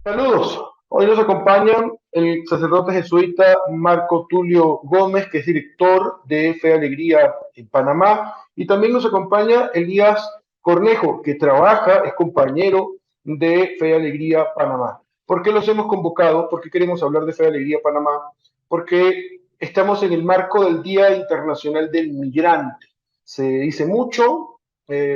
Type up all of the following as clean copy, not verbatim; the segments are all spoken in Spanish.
Saludos. Hoy nos acompaña el sacerdote jesuita Marco Tulio Gómez, que es director de Fe y Alegría en Panamá, y también nos acompaña Elías Cornejo, que trabaja, es compañero de Fe y Alegría Panamá. ¿Por qué los hemos convocado? ¿Por qué queremos hablar de Fe y Alegría Panamá? Porque estamos en el marco del Día Internacional del Migrante. Se dice mucho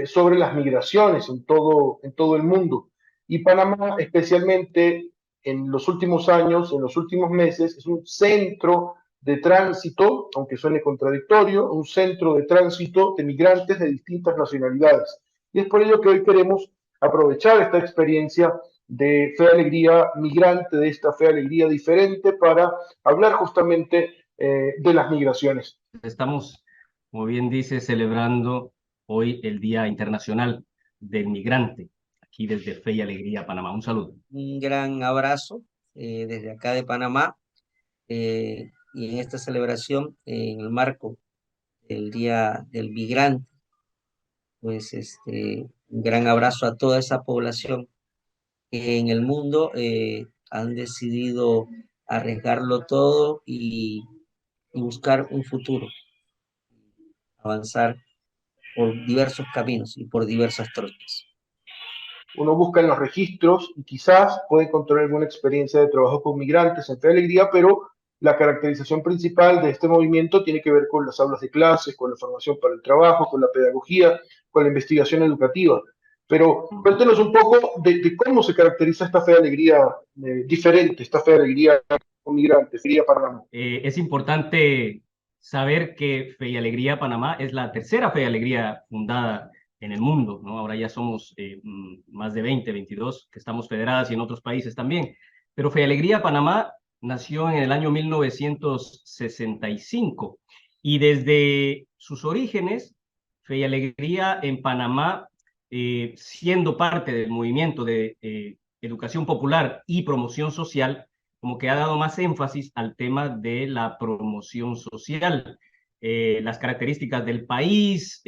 sobre las migraciones en todo el mundo. Y Panamá, especialmente en los últimos años, en los últimos meses, es un centro de tránsito, aunque suene contradictorio, un centro de tránsito de migrantes de distintas nacionalidades. Y es por ello que hoy queremos aprovechar esta experiencia de Fe Alegría migrante, de esta Fe Alegría diferente, para hablar justamente de las migraciones. Estamos, como bien dice, celebrando hoy el Día Internacional del Migrante, aquí desde Fe y Alegría, Panamá. Un saludo. Un gran abrazo desde acá de Panamá y en esta celebración, en el marco del Día del Migrante, pues un gran abrazo a toda esa población que en el mundo han decidido arriesgarlo todo y buscar un futuro, avanzar por diversos caminos y por diversas trochas. Uno busca en los registros y quizás puede encontrar alguna experiencia de trabajo con migrantes en Fe y Alegría, pero la caracterización principal de este movimiento tiene que ver con las aulas de clases, con la formación para el trabajo, con la pedagogía, con la investigación educativa. Pero cuéntenos un poco de cómo se caracteriza esta Fe y Alegría diferente, esta Fe y Alegría con migrantes, Fe y Alegría Panamá. Es importante saber que Fe y Alegría Panamá es la tercera Fe y Alegría fundada en el mundo, ¿no? Ahora ya somos más de 20, 22 que estamos federadas y en otros países también. Pero Fe y Alegría Panamá nació en el año 1965 y desde sus orígenes, Fe y Alegría en Panamá, siendo parte del movimiento de educación popular y promoción social, como que ha dado más énfasis al tema de la promoción social, las características del país,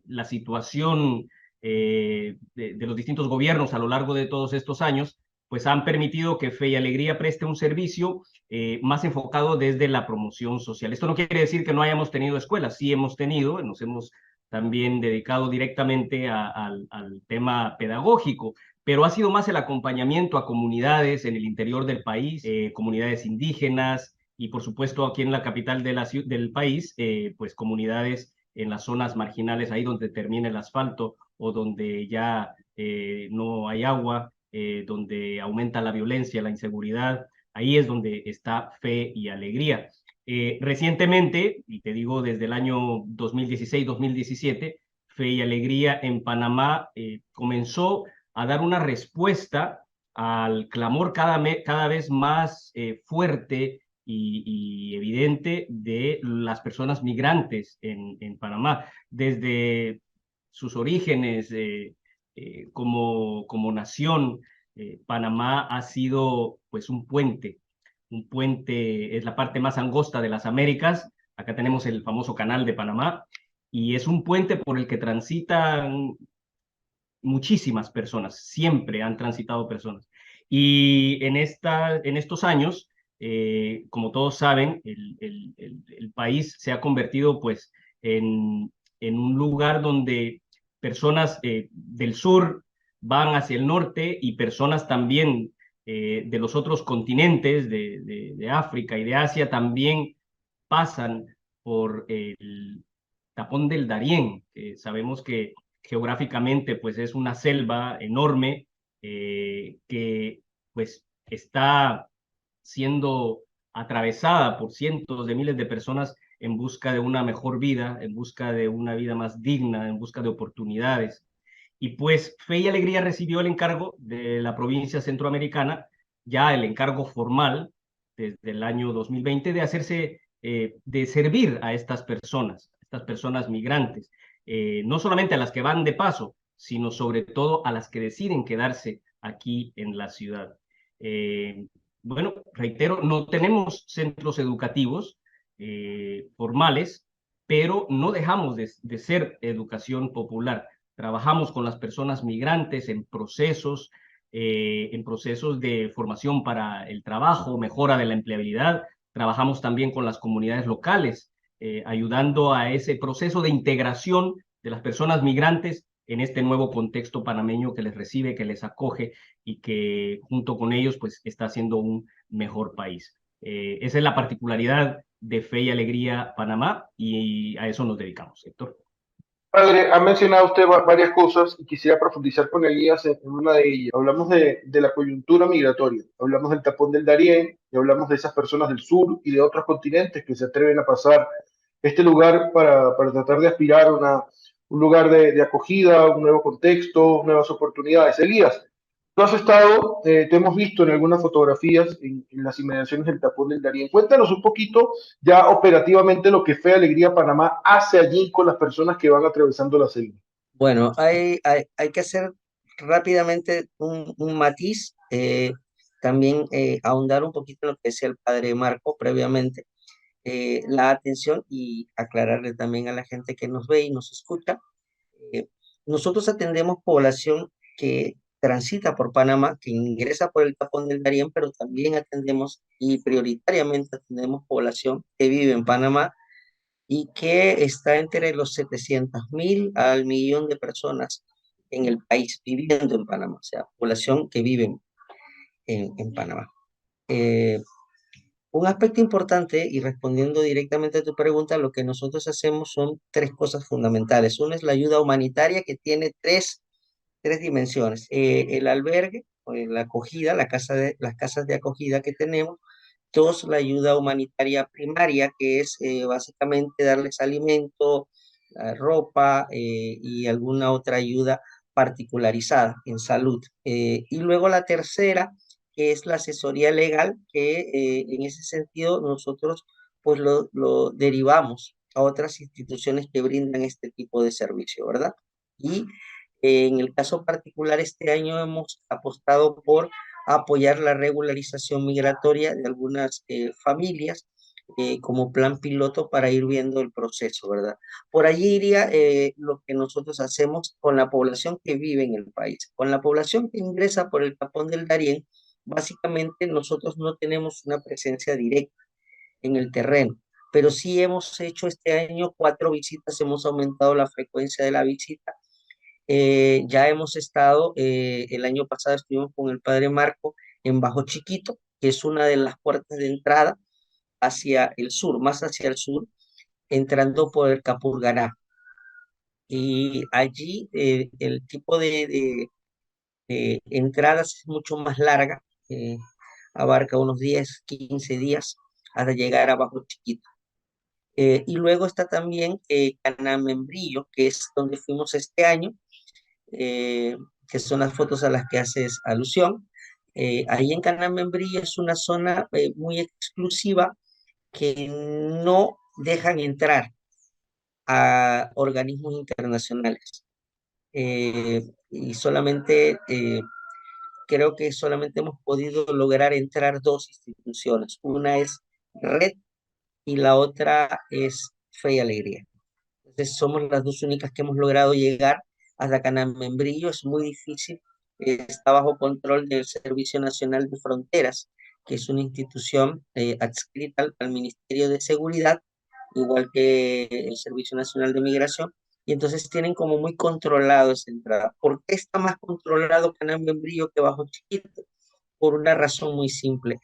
la situación de los distintos gobiernos a lo largo de todos estos años, pues han permitido que Fe y Alegría preste un servicio más enfocado desde la promoción social. Esto no quiere decir que no hayamos tenido escuelas, sí hemos tenido, nos hemos también dedicado directamente al tema pedagógico, pero ha sido más el acompañamiento a comunidades en el interior del país, comunidades indígenas y por supuesto aquí en la capital del país, pues comunidades en las zonas marginales, ahí donde termina el asfalto o donde ya no hay agua, donde aumenta la violencia, la inseguridad, ahí es donde está Fe y Alegría. Recientemente, y te digo desde el año 2016-2017, Fe y Alegría en Panamá comenzó a dar una respuesta al clamor cada vez más fuerte y evidente de las personas migrantes en Panamá. Desde sus orígenes como nación, Panamá ha sido pues un puente es la parte más angosta de las Américas. Acá tenemos el famoso Canal de Panamá y es un puente por el que transitan muchísimas personas, siempre han transitado personas. Y en estos años, como todos saben, el país se ha convertido pues en un lugar donde personas del sur van hacia el norte y personas también de los otros continentes, de África y de Asia, también pasan por el tapón del Darién, que sabemos que geográficamente pues es una selva enorme que pues está siendo atravesada por cientos de miles de personas en busca de una mejor vida, en busca de una vida más digna, en busca de oportunidades. Y pues Fe y Alegría recibió el encargo de la provincia centroamericana, ya el encargo formal desde el año 2020 de hacerse, de servir a estas personas migrantes, no solamente a las que van de paso, sino sobre todo a las que deciden quedarse aquí en la ciudad. Bueno, reitero, no tenemos centros educativos formales, pero no dejamos de ser educación popular. Trabajamos con las personas migrantes en procesos de formación para el trabajo, mejora de la empleabilidad. Trabajamos también con las comunidades locales, ayudando a ese proceso de integración de las personas migrantes en este nuevo contexto panameño que les recibe, que les acoge y que junto con ellos pues está haciendo un mejor país. Esa es la particularidad de Fe y Alegría Panamá y a eso nos dedicamos, Héctor. Padre, ha mencionado usted varias cosas y quisiera profundizar con Elías en una de ellas. Hablamos de la coyuntura migratoria, hablamos del tapón del Darién y hablamos de esas personas del sur y de otros continentes que se atreven a pasar este lugar para tratar de aspirar a un lugar de acogida, un nuevo contexto, nuevas oportunidades. Elías, tú has estado, te hemos visto en algunas fotografías en las inmediaciones del tapón del Darién. Cuéntanos un poquito ya operativamente lo que Fe Alegría Panamá hace allí con las personas que van atravesando la selva. Bueno, hay que hacer rápidamente un matiz, también ahondar un poquito en lo que decía el padre Marco previamente, la atención y aclararle también a la gente que nos ve y nos escucha. eh, Nosotros atendemos población que transita por Panamá, que ingresa por el tapón del Darién, pero también atendemos y prioritariamente atendemos población que vive en Panamá y que está entre los 700.000 al millón de personas en el país viviendo en Panamá, o sea, población que vive en Panamá. Eh, un aspecto importante, y respondiendo directamente a tu pregunta, lo que nosotros hacemos son tres cosas fundamentales. Una es la ayuda humanitaria, que tiene tres dimensiones. El albergue, o la acogida, las casas de acogida que tenemos. Dos, la ayuda humanitaria primaria, que es básicamente darles alimento, ropa y alguna otra ayuda particularizada en salud. Y luego la tercera, que es la asesoría legal, que en ese sentido nosotros pues lo derivamos a otras instituciones que brindan este tipo de servicio, ¿verdad? Y en el caso particular, este año hemos apostado por apoyar la regularización migratoria de algunas familias como plan piloto para ir viendo el proceso, ¿verdad? Por allí iría lo que nosotros hacemos con la población que vive en el país. Con la población que ingresa por el Tapón del Darién, básicamente nosotros no tenemos una presencia directa en el terreno, pero sí hemos hecho este año 4 visitas, hemos aumentado la frecuencia de la visita. Ya hemos estado, el año pasado estuvimos con el padre Marco en Bajo Chiquito, que es una de las puertas de entrada hacia el sur, más hacia el sur, entrando por el Capurganá. Y allí el tipo de entradas es mucho más larga, abarca unos 10, 15 días hasta llegar a Bajo Chiquito. Y luego está también Canamembrillo, que es donde fuimos este año, eh, que son las fotos a las que haces alusión. Ahí en Canamembrillo es una zona muy exclusiva que no dejan entrar a organismos internacionales. Y solamente, creo que solamente hemos podido lograr entrar dos instituciones. Una es Red y la otra es Fe y Alegría. Entonces somos las dos únicas que hemos logrado llegar hasta Canamembrillo. Es muy difícil. Está bajo control del Servicio Nacional de Fronteras, que es una institución adscrita al Ministerio de Seguridad, igual que el Servicio Nacional de Migración. Y entonces tienen como muy controlado esa entrada. ¿Por qué está más controlado Canamembrillo que Bajo Chiquito? Por una razón muy simple.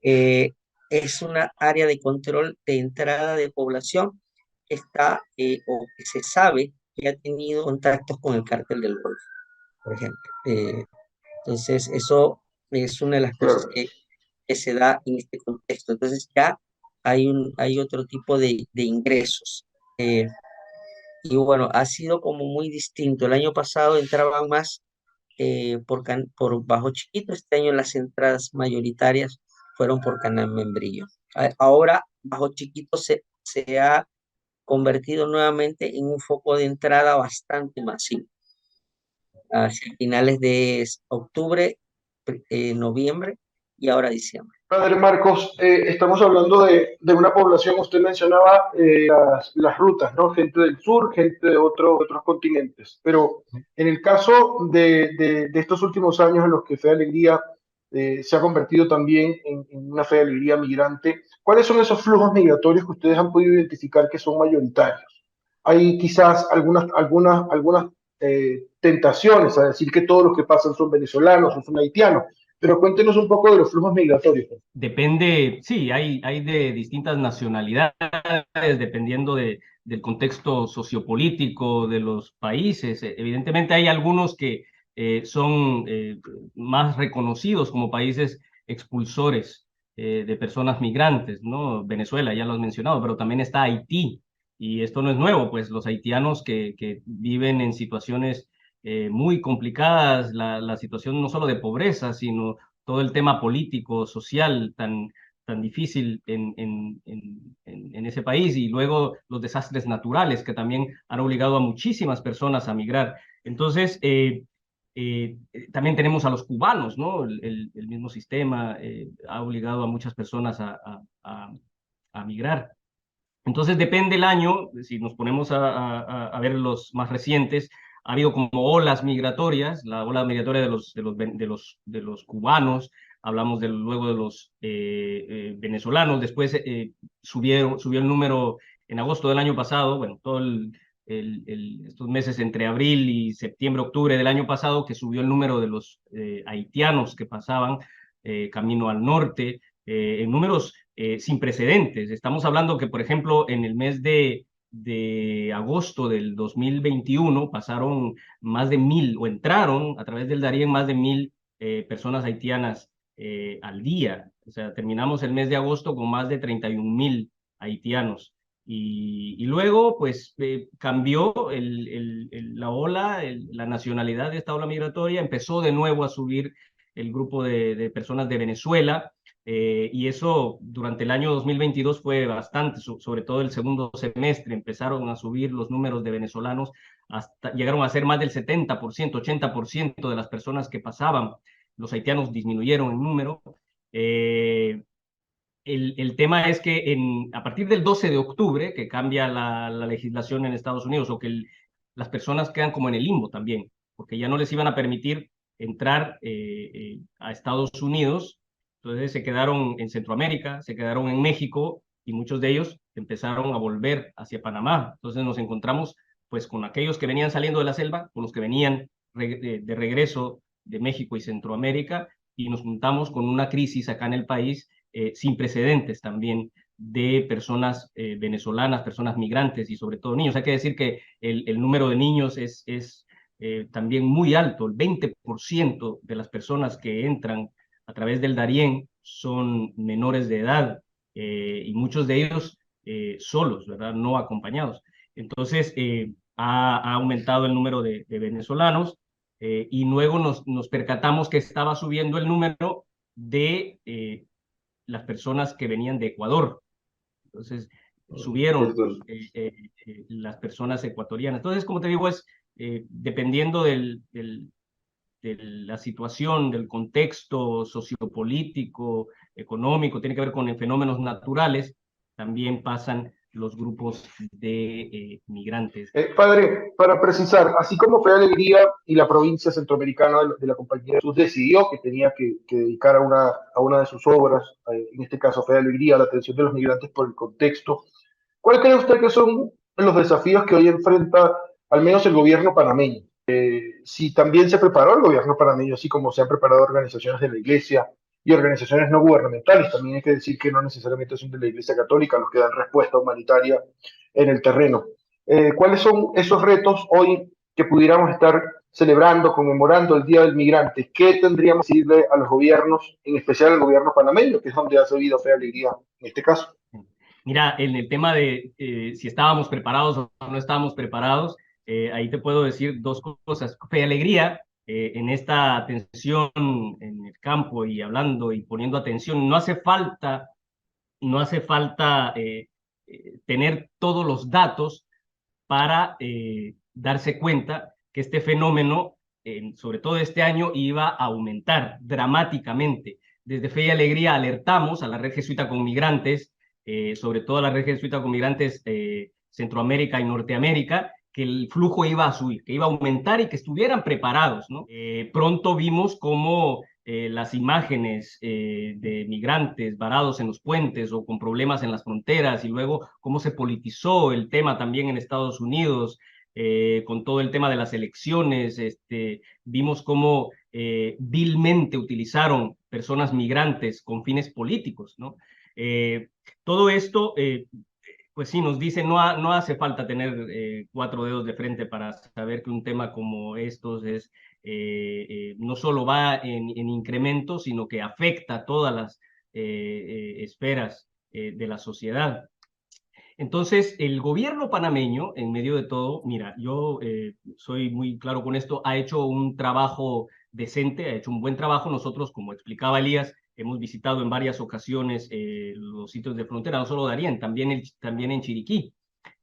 Eh, es una área de control de entrada de población que está o que se sabe que ha tenido contactos con el cártel del Golfo, por ejemplo. Entonces, eso es una de las cosas Claro. que se da en este contexto. Entonces, ya hay otro tipo de ingresos. Eh, y bueno, ha sido como muy distinto. El año pasado entraban más por Bajo Chiquito. Este año las entradas mayoritarias fueron por Canal Membrillo. Ahora Bajo Chiquito se ha convertido nuevamente en un foco de entrada bastante masivo. Hacia finales de octubre, noviembre, y ahora diciembre. Padre Marcos, estamos hablando de una población, usted mencionaba las rutas, ¿no? Gente del sur, gente de otros continentes. Pero en el caso de estos últimos años en los que Fe de Alegría se ha convertido también en una Fe de Alegría migrante, ¿cuáles son esos flujos migratorios que ustedes han podido identificar que son mayoritarios? Hay quizás algunas tentaciones a decir que todos los que pasan son venezolanos o son haitianos, pero cuéntenos un poco de los flujos migratorios. Depende, sí, hay de distintas nacionalidades, dependiendo del contexto sociopolítico de los países. Evidentemente hay algunos que son más reconocidos como países expulsores de personas migrantes, ¿no? Venezuela, ya lo has mencionado, pero también está Haití. Y esto no es nuevo, pues los haitianos que viven en situaciones muy complicadas, la situación no solo de pobreza, sino todo el tema político, social tan difícil en ese país, y luego los desastres naturales que también han obligado a muchísimas personas a migrar. Entonces, también tenemos a los cubanos, ¿no? El mismo sistema ha obligado a muchas personas a migrar. Entonces depende el año, si nos ponemos a ver los más recientes, ha habido como olas migratorias, la ola migratoria de los cubanos, hablamos luego de los venezolanos, después subió el número en agosto del año pasado, bueno, estos meses entre abril y septiembre, octubre del año pasado, que subió el número de los haitianos que pasaban camino al norte, en números sin precedentes. Estamos hablando que, por ejemplo, en el mes de agosto del 2021 pasaron más de 1.000, o entraron a través del Darién más de 1.000 personas haitianas al día. O sea, terminamos el mes de agosto con más de 31.000 haitianos. Y luego, pues, cambió la ola, la nacionalidad de esta ola migratoria, empezó de nuevo a subir el grupo de personas de Venezuela, y eso durante el año 2022 fue bastante, sobre todo el segundo semestre empezaron a subir los números de venezolanos, hasta llegaron a ser más del 70%, 80% de las personas que pasaban. Los haitianos disminuyeron en número. El tema es que a partir del 12 de octubre, que cambia la legislación en Estados Unidos, o que las personas quedan como en el limbo también, porque ya no les iban a permitir entrar a Estados Unidos. Entonces se quedaron en Centroamérica, se quedaron en México, y muchos de ellos empezaron a volver hacia Panamá. Entonces nos encontramos pues con aquellos que venían saliendo de la selva, con los que venían de regreso de México y Centroamérica, y nos juntamos con una crisis acá en el país sin precedentes también, de personas venezolanas, personas migrantes y sobre todo niños. Hay que decir que el número de niños es también muy alto. El 20% de las personas que entran a través del Darién son menores de edad, y muchos de ellos solos, ¿verdad? No acompañados. Entonces, ha aumentado el número de venezolanos, y luego nos percatamos que estaba subiendo el número de las personas que venían de Ecuador. Entonces, subieron las personas ecuatorianas. Entonces, como te digo, es dependiendo de la situación, del contexto sociopolítico, económico, tiene que ver con fenómenos naturales, también pasan los grupos de migrantes. Padre, para precisar, así como Fe de Alegría y la provincia centroamericana de la Compañía de Jesús decidió que tenía que dedicar a una de sus obras, en este caso Fe de Alegría, a la atención de los migrantes por el contexto, ¿cuál cree usted que son los desafíos que hoy enfrenta al menos el gobierno panameño? Si también se preparó el gobierno panameño, así como se han preparado organizaciones de la Iglesia y organizaciones no gubernamentales, también hay que decir que no necesariamente son de la Iglesia Católica los que dan respuesta humanitaria en el terreno. ¿Cuáles son esos retos hoy que pudiéramos estar celebrando, conmemorando el Día del Migrante? ¿Qué tendríamos que decirle a los gobiernos, en especial al gobierno panameño, que es donde ha servido Fe de Alegría en este caso? Mira, en el tema de si estábamos preparados o no estábamos preparados, ahí te puedo decir dos cosas. Fe y Alegría, en esta atención en el campo y hablando y poniendo atención, no hace falta tener todos los datos para darse cuenta que este fenómeno, sobre todo este año, iba a aumentar dramáticamente. desde Fe y Alegría alertamos a la Red Jesuita con Migrantes, sobre todo a la Red Jesuita con Migrantes Centroamérica y Norteamérica, que el flujo iba a subir, que iba a aumentar y que estuvieran preparados, ¿no? Pronto vimos cómo las imágenes de migrantes varados en los puentes o con problemas en las fronteras, y luego cómo se politizó el tema también en Estados Unidos, con todo el tema de las elecciones. Vimos cómo vilmente utilizaron personas migrantes con fines políticos, ¿no? Todo esto, pues sí, nos dice, no hace falta tener 4 dedos de frente para saber que un tema como estos es, no solo va en incremento, sino que afecta a todas las esferas de la sociedad. Entonces, el gobierno panameño, en medio de todo, mira, yo soy muy claro con esto, ha hecho un trabajo decente, ha hecho un buen trabajo. Nosotros, como explicaba Elías, hemos visitado en varias ocasiones los sitios de frontera, no solo Darién, también en Chiriquí,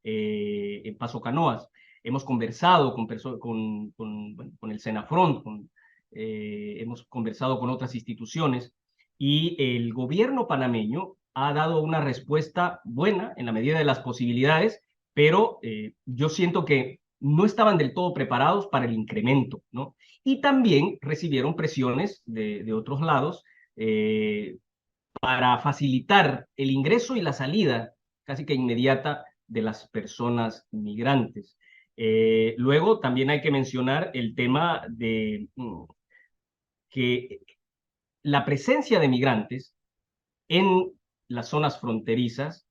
en Paso Canoas. Hemos conversado bueno, con el Senafront, hemos conversado con otras instituciones, y el gobierno panameño ha dado una respuesta buena en la medida de las posibilidades, pero yo siento que no estaban del todo preparados para el incremento, ¿no? Y también recibieron presiones de otros lados para facilitar el ingreso y la salida casi que inmediata de las personas migrantes. Luego también hay que mencionar el tema de que la presencia de migrantes en las zonas fronterizas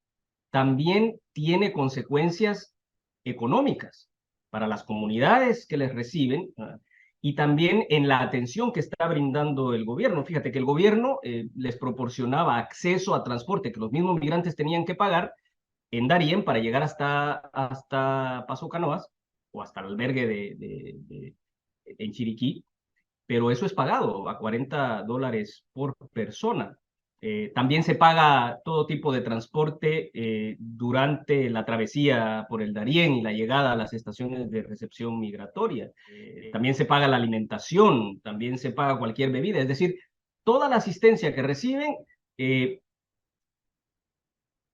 también tiene consecuencias económicas para las comunidades que les reciben, y también en la atención que está brindando el gobierno. Fíjate que el gobierno les proporcionaba acceso a transporte que los mismos migrantes tenían que pagar en Darién para llegar hasta Paso Canoas o hasta el albergue en Chiriquí, pero eso es pagado a $40 por persona. También se paga todo tipo de transporte durante la travesía por el Darién y la llegada a las estaciones de recepción migratoria. También se paga la alimentación, también se paga cualquier bebida, es decir, toda la asistencia que reciben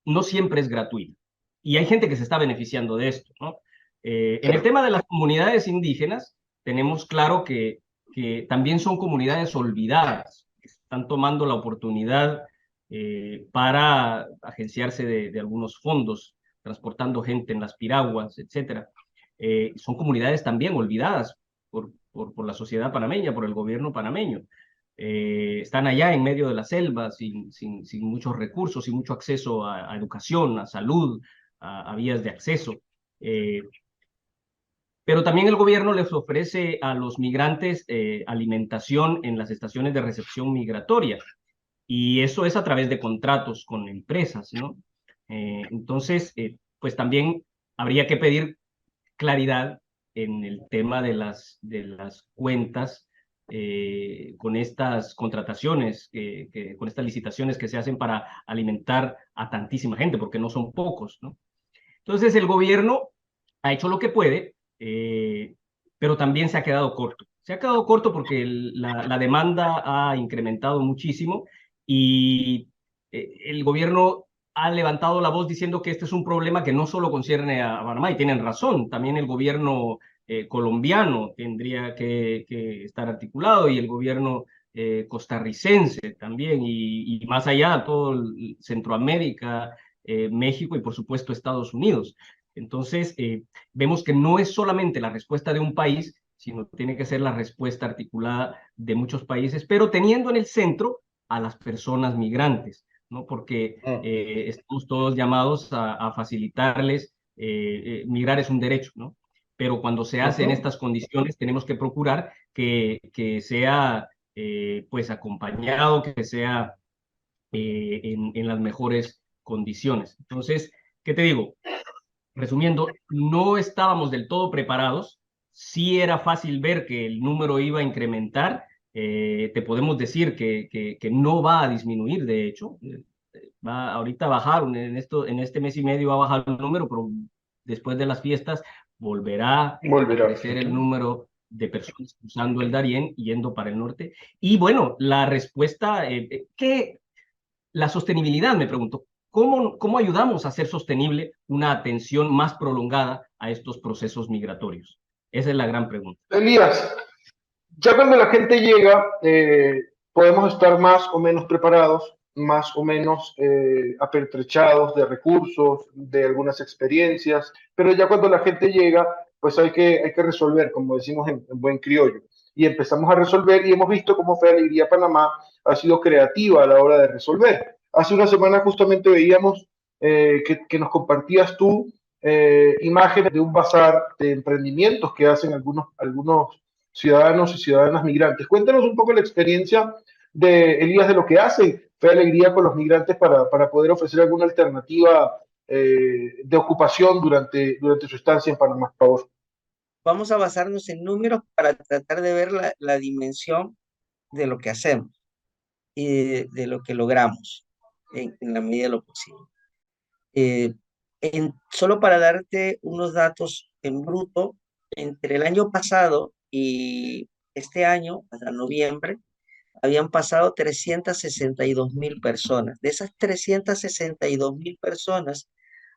no siempre es gratuita. Y hay gente que se está beneficiando de esto, ¿no? En el tema de las comunidades indígenas, tenemos claro que también son comunidades olvidadas, que están tomando la oportunidad para agenciarse de algunos fondos, transportando gente en las piraguas, etcétera. Son comunidades también olvidadas por la sociedad panameña, por el gobierno panameño. Están allá en medio de la selva, sin muchos recursos y mucho acceso a educación, a salud, a vías de acceso. Pero también el gobierno les ofrece a los migrantes alimentación en las estaciones de recepción migratoria, y eso es a través de contratos con empresas, ¿no? Entonces, pues también habría que pedir claridad en el tema de las cuentas con estas contrataciones, con estas licitaciones que se hacen para alimentar a tantísima gente, porque no son pocos, ¿no? Entonces, el gobierno ha hecho lo que puede, pero también se ha quedado corto. Se ha quedado corto porque la demanda ha incrementado muchísimo, y el gobierno ha levantado la voz diciendo que este es un problema que no solo concierne a Panamá, y tienen razón. También el gobierno colombiano tendría que estar articulado, y el gobierno costarricense también, y más allá, todo Centroamérica, México y por supuesto Estados Unidos. Entonces, vemos que no es solamente la respuesta de un país, sino tiene que ser la respuesta articulada de muchos países, pero teniendo en el centro a las personas migrantes, ¿no? Porque estamos todos llamados a facilitarles, migrar es un derecho, ¿no? Pero cuando se hace en estas condiciones, tenemos que procurar que sea pues acompañado, que sea en las mejores condiciones. Entonces, ¿qué te digo? Resumiendo, no estábamos del todo preparados. Sí era fácil ver que el número iba a incrementar. Te podemos decir que no va a disminuir, de hecho. Va ahorita a bajar, en este mes y medio va a bajar el número, pero después de las fiestas volverá a Volverá. crecer el número de personas cruzando el Darién yendo para el norte. Y bueno, la respuesta, la sostenibilidad, me pregunto, ¿cómo ayudamos a hacer sostenible una atención más prolongada a estos procesos migratorios? Esa es la gran pregunta. Elías, ya cuando la gente llega, podemos estar más o menos preparados, más o menos apertrechados de recursos, de algunas experiencias, pero ya cuando la gente llega, pues hay que resolver, como decimos en buen criollo. Y empezamos a resolver y hemos visto cómo Fe Alegría Panamá ha sido creativa a la hora de resolver. Hace una semana justamente veíamos que nos compartías tú imágenes de un bazar de emprendimientos que hacen algunos ciudadanos y ciudadanas migrantes. Cuéntanos un poco la experiencia de Elías de lo que hace Fe Alegría con los migrantes para poder ofrecer alguna alternativa de ocupación durante su estancia en Panamá, por favor. Vamos a basarnos en números para tratar de ver la dimensión de lo que hacemos y de lo que logramos en la medida de lo posible. Eh, Solo para darte unos datos en bruto, entre el año pasado y este año, hasta noviembre, habían pasado 362.000 personas. De esas 362.000 personas,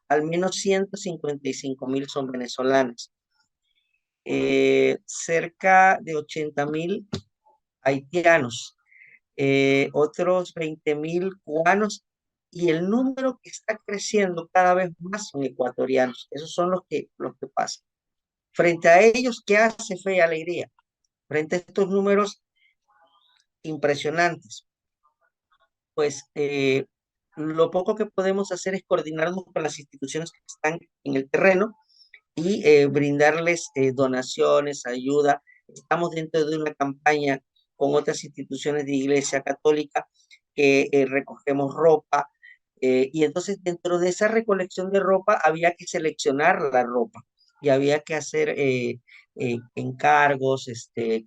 al menos 155.000 son venezolanas. Cerca de 80.000 haitianos, otros 20.000 cubanos, y el número que está creciendo cada vez más son ecuatorianos. Esos son los que pasan. Frente a ellos, ¿qué hace Fe y Alegría? Frente a estos números impresionantes, pues lo poco que podemos hacer es coordinarnos con las instituciones que están en el terreno y brindarles donaciones, ayuda. Estamos dentro de una campaña con otras instituciones de Iglesia Católica que recogemos ropa, y entonces dentro de esa recolección de ropa había que seleccionar la ropa y había que hacer encargos,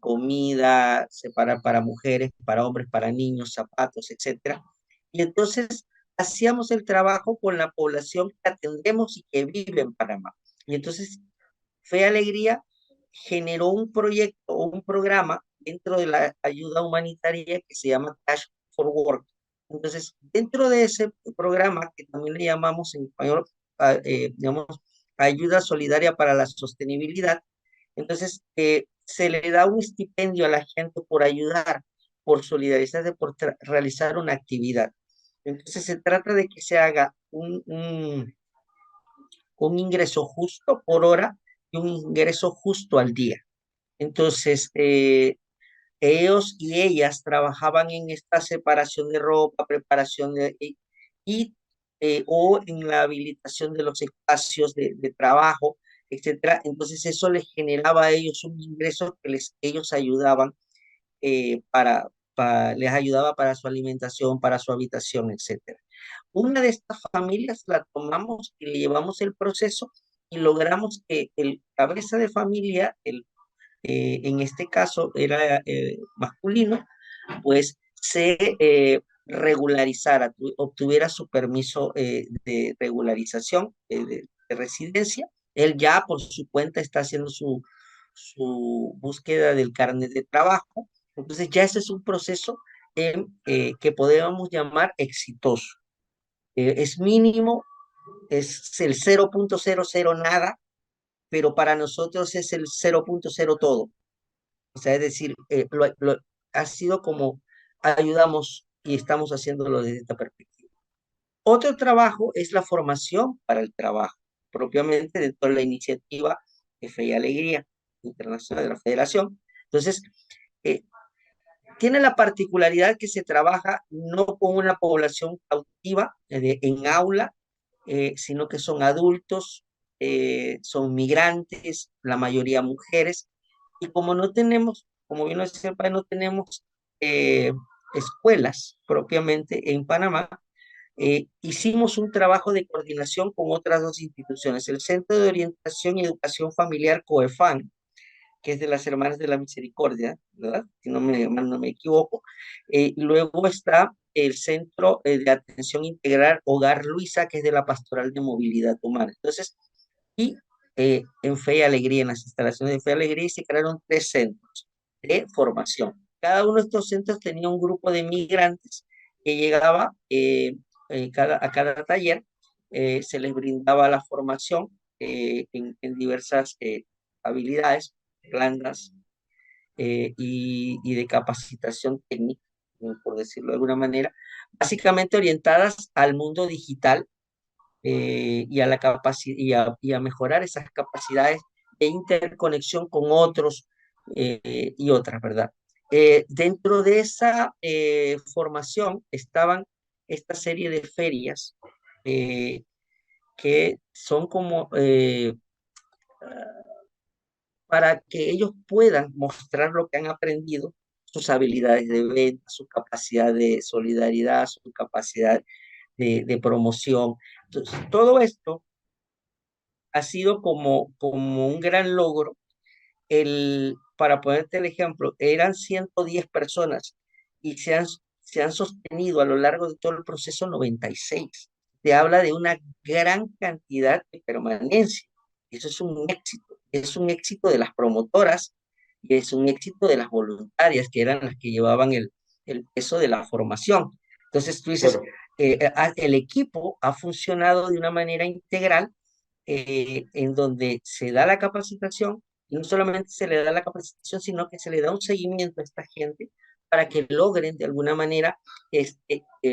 comida, para mujeres, para hombres, para niños, zapatos, etcétera. Y entonces hacíamos el trabajo con la población que atendemos y que vive en Panamá. Y entonces Fe Alegría generó un proyecto o un programa dentro de la ayuda humanitaria que se llama Cash for Work. Entonces, dentro de ese programa, que también le llamamos en español, digamos, ayuda solidaria para la sostenibilidad, entonces se le da un estipendio a la gente por ayudar, por solidarizarse, por realizar una actividad. Entonces, se trata de que se haga un ingreso justo por hora y un ingreso justo al día. Entonces, ellos y ellas trabajaban en esta separación de ropa, preparación o en la habilitación de los espacios de trabajo, etcétera. Entonces, eso les generaba a ellos un ingreso que ellos ayudaban les ayudaba para su alimentación, para su habitación, etcétera. Una de estas familias la tomamos y le llevamos el proceso y logramos que el cabeza de familia, en este caso era masculino, pues se regularizara, obtuviera su permiso de regularización de residencia. Él ya por su cuenta está haciendo su búsqueda del carnet de trabajo. Entonces ya ese es un proceso que podemos llamar exitoso. Es mínimo, es el 0.00 nada, pero para nosotros es el 0.0 todo. O sea, es decir, ha sido como ayudamos y estamos haciéndolo desde esta perspectiva. Otro trabajo es la formación para el trabajo, propiamente dentro de la iniciativa de Fe y Alegría Internacional de la Federación. Entonces, eh, tiene la particularidad que se trabaja no con una población cautiva en aula, sino que son adultos, son migrantes, la mayoría mujeres, y como no tenemos, como bien lo decía el padre, no tenemos escuelas propiamente en Panamá, hicimos un trabajo de coordinación con otras dos instituciones, el Centro de Orientación y Educación Familiar COEFAN, que es de las Hermanas de la Misericordia, ¿verdad? Si no me equivoco. Y luego está el Centro de Atención Integral Hogar Luisa, que es de la Pastoral de Movilidad Humana. Entonces, y en Fe y Alegría, en las instalaciones de Fe y Alegría, y se crearon 3 centros de formación. Cada uno de estos centros tenía un grupo de migrantes que llegaba a cada taller, se les brindaba la formación en diversas habilidades blandas y de capacitación técnica, por decirlo de alguna manera, básicamente orientadas al mundo digital y a y a mejorar esas capacidades de interconexión con otros y otras, ¿verdad? Dentro de esa formación estaban esta serie de ferias eh, que son como para que ellos puedan mostrar lo que han aprendido, sus habilidades de venta, su capacidad de solidaridad, su capacidad de promoción. Entonces, todo esto ha sido como un gran logro. Para ponerte el ejemplo, eran 110 personas y se han sostenido a lo largo de todo el proceso 96. Te habla de una gran cantidad de permanencia. Eso es un éxito de las promotoras y es un éxito de las voluntarias, que eran las que llevaban el peso de la formación. Entonces tú dices, Claro. el equipo ha funcionado de una manera integral en donde se da la capacitación y no solamente se le da la capacitación, sino que se le da un seguimiento a esta gente para que logren de alguna manera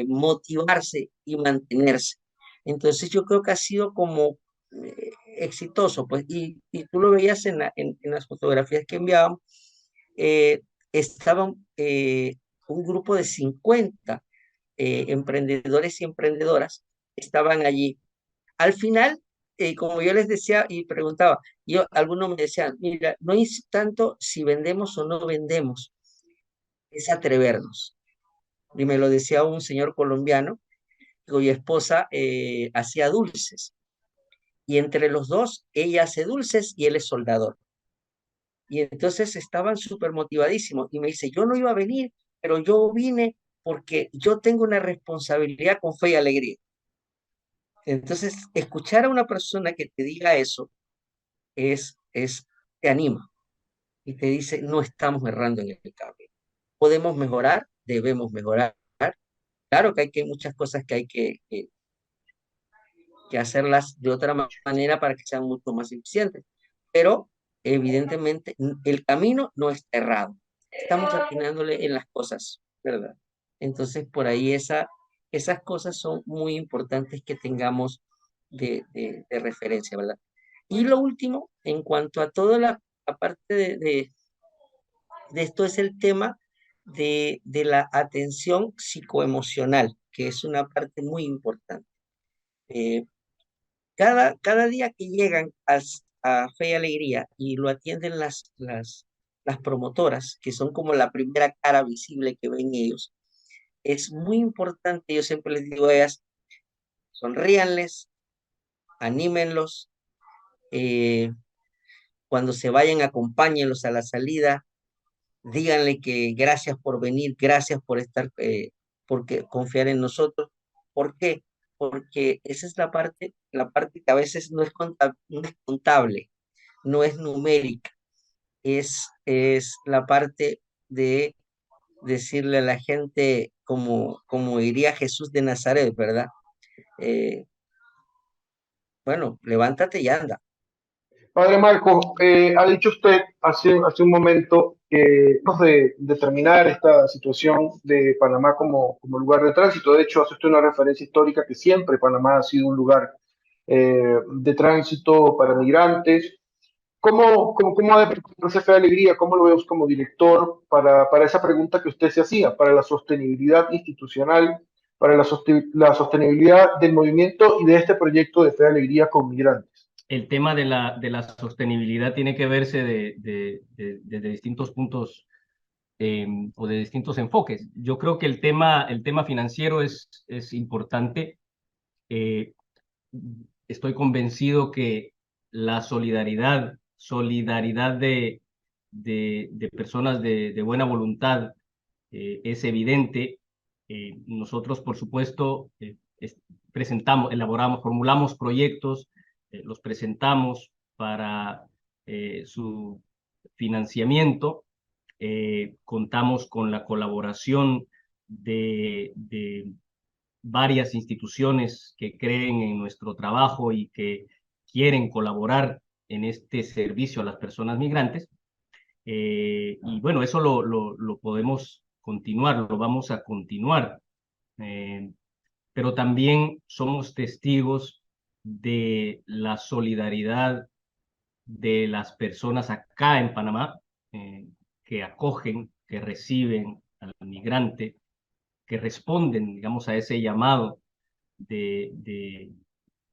motivarse y mantenerse. Entonces yo creo que ha sido como exitoso, pues, y tú lo veías en las fotografías que enviábamos, estaban un grupo de 50 emprendedores y emprendedoras, estaban allí. Al final, como yo les decía y preguntaba, algunos me decían, mira, no es tanto si vendemos o no vendemos, es atrevernos. Y me lo decía un señor colombiano cuya esposa hacía dulces. Y entre los dos, ella hace dulces y él es soldador. Y entonces estaban súper motivadísimos. Y me dice, yo no iba a venir, pero yo vine porque yo tengo una responsabilidad con fe y alegría. Entonces, escuchar a una persona que te diga eso te anima y te dice, no estamos errando en el cambio. Podemos mejorar, debemos mejorar. Claro que hay muchas cosas que hay que hacerlas de otra manera para que sean mucho más eficientes, pero evidentemente el camino no está errado. Estamos atinándole en las cosas, ¿verdad? Entonces, por ahí esas cosas son muy importantes que tengamos de referencia, ¿verdad? Y lo último, en cuanto a toda la parte de esto, es el tema de la atención psicoemocional, que es una parte muy importante. Eh, cada día que llegan a Fe y Alegría y lo atienden las promotoras, que son como la primera cara visible que ven ellos, es muy importante, yo siempre les digo a ellas, sonríanles, anímenlos, eh, cuando se vayan, acompáñenlos a la salida, díganle que gracias por venir, gracias por estar, porque confiar en nosotros. ¿Por qué? Porque esa es la parte que a veces no es contable, no es numérica, es la parte de decirle a la gente, como diría Jesús de Nazaret, ¿verdad? Eh, bueno, levántate y anda. Padre Marco, ha dicho usted hace un momento que de terminar esta situación de Panamá como lugar de tránsito. De hecho, hace usted una referencia histórica que siempre Panamá ha sido un lugar de tránsito para migrantes. ¿Cómo ha de preocuparse Fe de Alegría? ¿Cómo lo vemos como director para esa pregunta que usted se hacía, para la sostenibilidad institucional, para la sostenibilidad del movimiento y de este proyecto de Fe de Alegría con migrantes? El tema de la sostenibilidad tiene que verse desde distintos puntos o de distintos enfoques. Yo creo que el tema financiero es importante. Eh, Estoy convencido que la solidaridad de personas de buena voluntad es evidente. Nosotros, por supuesto, presentamos, elaboramos, formulamos proyectos, los presentamos para su financiamiento. Contamos con la colaboración de varias instituciones que creen en nuestro trabajo y que quieren colaborar en este servicio a las personas migrantes. Y bueno, eso lo podemos continuar, lo vamos a continuar. Pero también somos testigos de la solidaridad de las personas acá en Panamá, que acogen, que reciben al migrante, que responden, digamos, a ese llamado de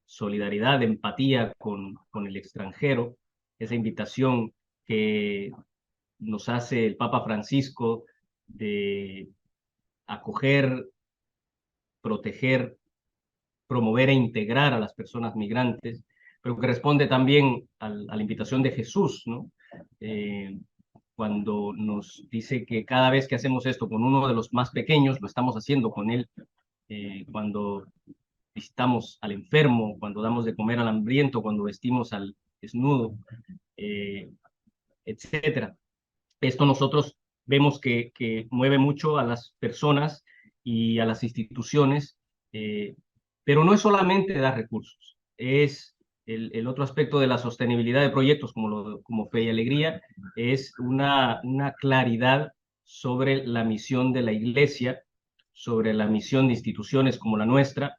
solidaridad, de empatía con el extranjero, esa invitación que nos hace el Papa Francisco de acoger, proteger, promover e integrar a las personas migrantes, pero que responde también a la invitación de Jesús, ¿no? Cuando nos dice que cada vez que hacemos esto con uno de los más pequeños, lo estamos haciendo con él. Cuando visitamos al enfermo, cuando damos de comer al hambriento, cuando vestimos al desnudo, etcétera. Esto nosotros vemos que mueve mucho a las personas y a las instituciones, pero no es solamente dar recursos, es el otro aspecto de la sostenibilidad de proyectos como Fe y Alegría, es una claridad sobre la misión de la Iglesia, sobre la misión de instituciones como la nuestra,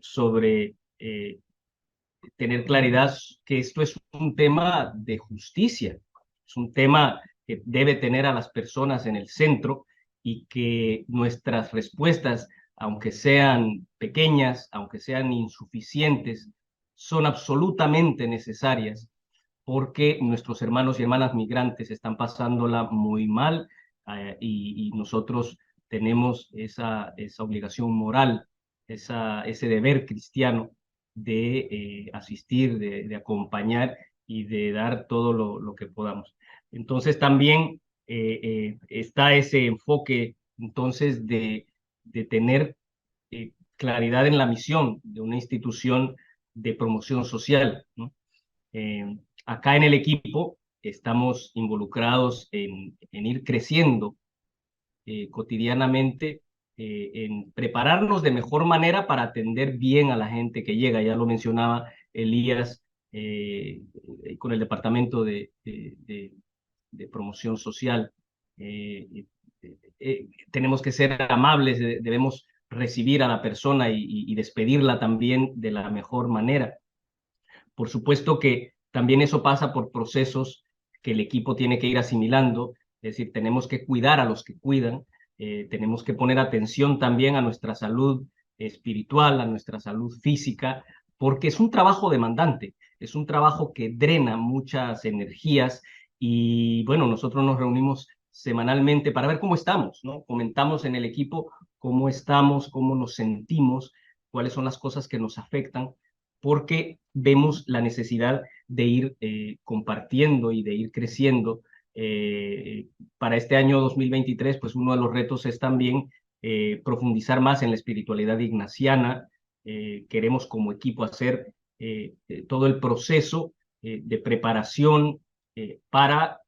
sobre tener claridad que esto es un tema de justicia, es un tema que debe tener a las personas en el centro y que nuestras respuestas, aunque sean pequeñas, aunque sean insuficientes, son absolutamente necesarias porque nuestros hermanos y hermanas migrantes están pasándola muy mal, y nosotros tenemos esa obligación moral, ese deber cristiano de asistir, de acompañar y de dar todo lo que podamos. Entonces también está ese enfoque entonces de tener claridad en la misión de una institución de promoción social, ¿no? Acá en el equipo estamos involucrados en ir creciendo cotidianamente, en prepararnos de mejor manera para atender bien a la gente que llega. Ya lo mencionaba Elías, con el Departamento de Promoción Social. Tenemos que ser amables, debemos recibir a la persona y despedirla también de la mejor manera. Por supuesto que también eso pasa por procesos que el equipo tiene que ir asimilando, es decir, tenemos que cuidar a los que cuidan, tenemos que poner atención también a nuestra salud espiritual, a nuestra salud física, porque es un trabajo demandante, es un trabajo que drena muchas energías y bueno, nosotros nos reunimos semanalmente para ver cómo estamos, ¿no? Comentamos en el equipo cómo estamos, cómo nos sentimos, cuáles son las cosas que nos afectan, porque vemos la necesidad de ir compartiendo y de ir creciendo. Para este año 2023, pues uno de los retos es también profundizar más en la espiritualidad ignaciana. Queremos como equipo hacer todo el proceso de preparación para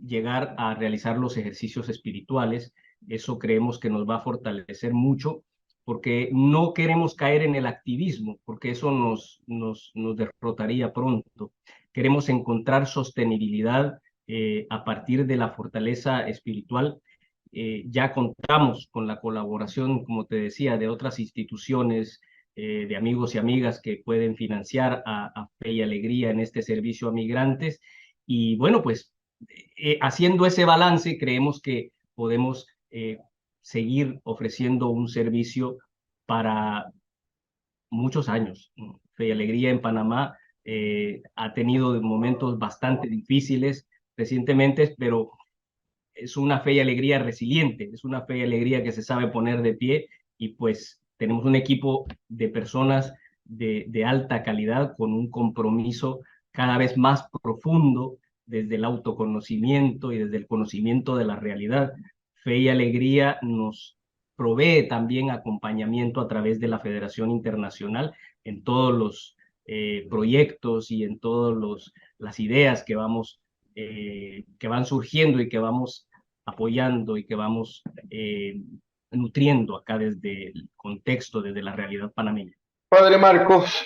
llegar a realizar los ejercicios espirituales. Eso creemos que nos va a fortalecer mucho porque no queremos caer en el activismo, porque eso nos derrotaría pronto. Queremos encontrar sostenibilidad a partir de la fortaleza espiritual. Ya contamos con la colaboración, como te decía, de otras instituciones, de amigos y amigas que pueden financiar a Fe y Alegría en este servicio a migrantes. Y bueno, pues haciendo ese balance, creemos que podemos seguir ofreciendo un servicio para muchos años. Fe y Alegría en Panamá ha tenido momentos bastante difíciles recientemente, pero es una Fe y Alegría resiliente, es una Fe y Alegría que se sabe poner de pie y pues tenemos un equipo de personas de alta calidad con un compromiso cada vez más profundo desde el autoconocimiento y desde el conocimiento de la realidad. Fe y Alegría nos provee también acompañamiento a través de la Federación Internacional en todos los proyectos y en todas las ideas que van surgiendo y que vamos apoyando y que vamos nutriendo acá desde el contexto, desde la realidad panameña. Padre Marcos,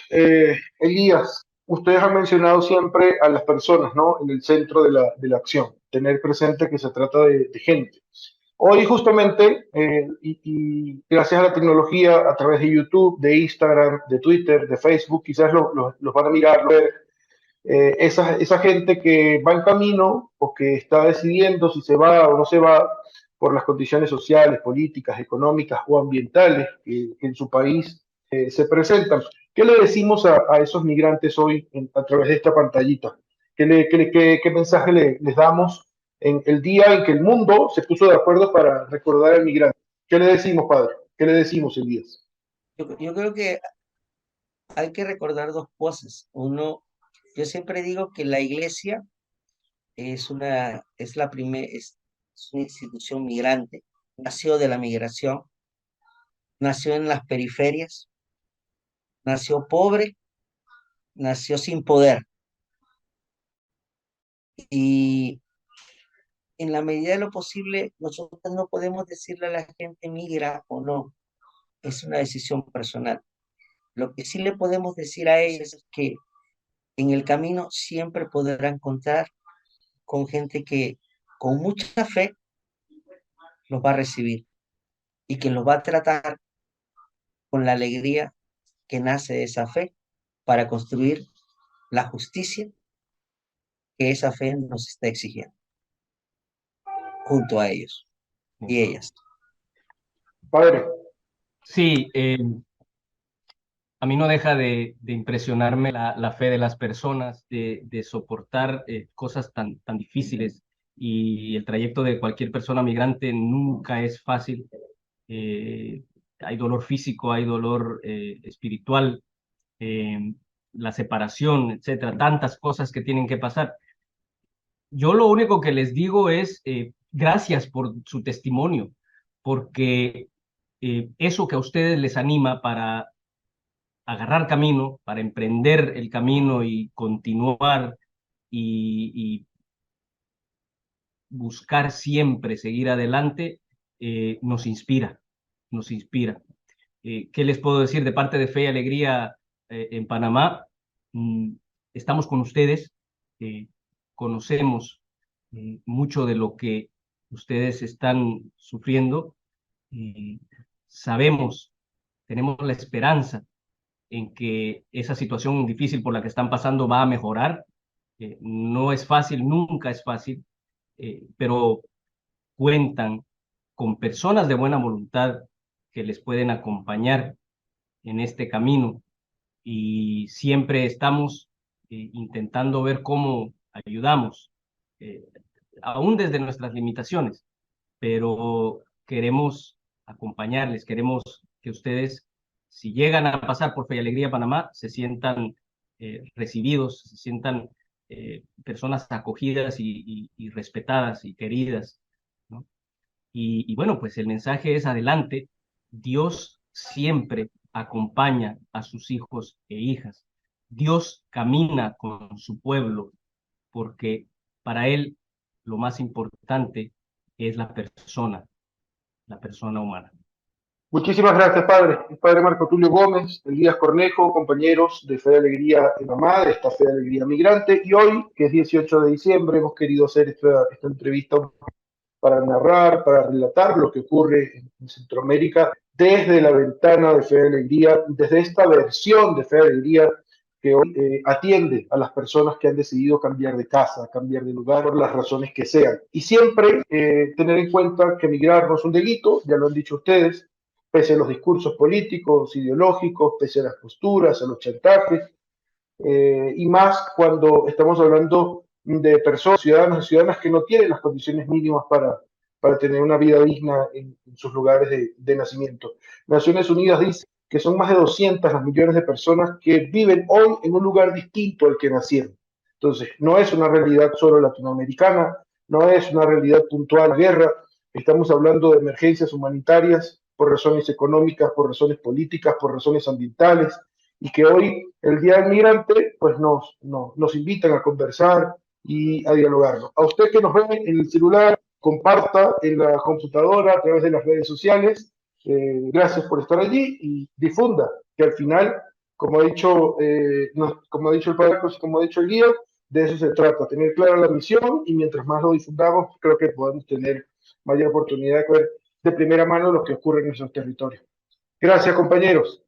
Elías, ustedes han mencionado siempre a las personas, ¿no? En el centro de la acción, tener presente que se trata de gente. Hoy justamente, y gracias a la tecnología, a través de YouTube, de Instagram, de Twitter, de Facebook, quizás los van a mirar, ver, esa gente que va en camino o que está decidiendo si se va o no se va por las condiciones sociales, políticas, económicas o ambientales que en su país se presentan. ¿Qué le decimos a esos migrantes hoy a través de esta pantallita? ¿Qué mensaje les damos en el día en que el mundo se puso de acuerdo para recordar al migrante? ¿Qué le decimos, padre? ¿Qué le decimos, Elías? Yo creo que hay que recordar dos cosas. Uno, yo siempre digo que la iglesia es una institución migrante. Nació de la migración, nació en las periferias, nació pobre, nació sin poder. Y en la medida de lo posible, nosotros no podemos decirle a la gente migra o no. Es una decisión personal. Lo que sí le podemos decir a ellos es que en el camino siempre podrán contar con gente que con mucha fe los va a recibir y que los va a tratar con la alegría que nace de esa fe para construir la justicia que esa fe nos está exigiendo junto a ellos y ellas. Padre, Sí, a mí no deja de impresionarme la fe de las personas, de soportar cosas tan difíciles, y el trayecto de cualquier persona migrante nunca es fácil. Eh, Hay dolor físico, hay dolor espiritual, eh, la separación, etcétera, tantas cosas que tienen que pasar. Yo lo único que les digo es gracias por su testimonio, porque eso que a ustedes les anima para agarrar camino, para emprender el camino y continuar y buscar siempre seguir adelante, nos inspira, nos inspira. ¿Qué les puedo decir de parte de Fe y Alegría en Panamá? Mm, Estamos con ustedes, conocemos mucho de lo que ustedes están sufriendo, y sabemos, tenemos la esperanza en que esa situación difícil por la que están pasando va a mejorar. No es fácil, nunca es fácil, pero cuentan con personas de buena voluntad que les pueden acompañar en este camino, y siempre estamos intentando ver cómo ayudamos, eh, aún desde nuestras limitaciones, pero queremos acompañarles, queremos que ustedes, si llegan a pasar por Fe y Alegría Panamá, se sientan recibidos, se sientan personas acogidas y respetadas y queridas, ¿no? Y bueno, pues el mensaje es adelante. Dios siempre acompaña a sus hijos e hijas. Dios camina con su pueblo porque para él lo más importante es la persona humana. muchísimas gracias, padre. El padre Marco Tulio Gómez, Elías Cornejo, compañeros de Fe de Alegría en Mamá, de esta Fe de Alegría Migrante. Y hoy, que es 18 de diciembre, hemos querido hacer esta entrevista para narrar, para relatar lo que ocurre en Centroamérica desde la ventana de Fe de Alegría, desde esta versión de Fe de Alegría que hoy atiende a las personas que han decidido cambiar de casa, cambiar de lugar, por las razones que sean. Y siempre tener en cuenta que migrar no es un delito, ya lo han dicho ustedes, pese a los discursos políticos, ideológicos, pese a las posturas, a los chantajes, y más cuando estamos hablando de personas, ciudadanos y ciudadanas que no tienen las condiciones mínimas para tener una vida digna en sus lugares de nacimiento. Naciones Unidas dice que son más de 200 las millones de personas que viven hoy en un lugar distinto al que nacieron. Entonces, no es una realidad solo latinoamericana, no es una realidad puntual de guerra, estamos hablando de emergencias humanitarias por razones económicas, por razones políticas, por razones ambientales, y que hoy, el Día del Migrante, pues nos invitan a conversar y a dialogar. A usted que nos ve en el celular, comparta en la computadora a través de las redes sociales. Gracias por estar allí y difunda, que al final, como ha dicho, como ha dicho el padre, pues, como ha dicho el guía, de eso se trata, tener clara la misión, y mientras más lo difundamos, creo que podemos tener mayor oportunidad de ver de primera mano lo que ocurre en nuestros territorios. Gracias, compañeros.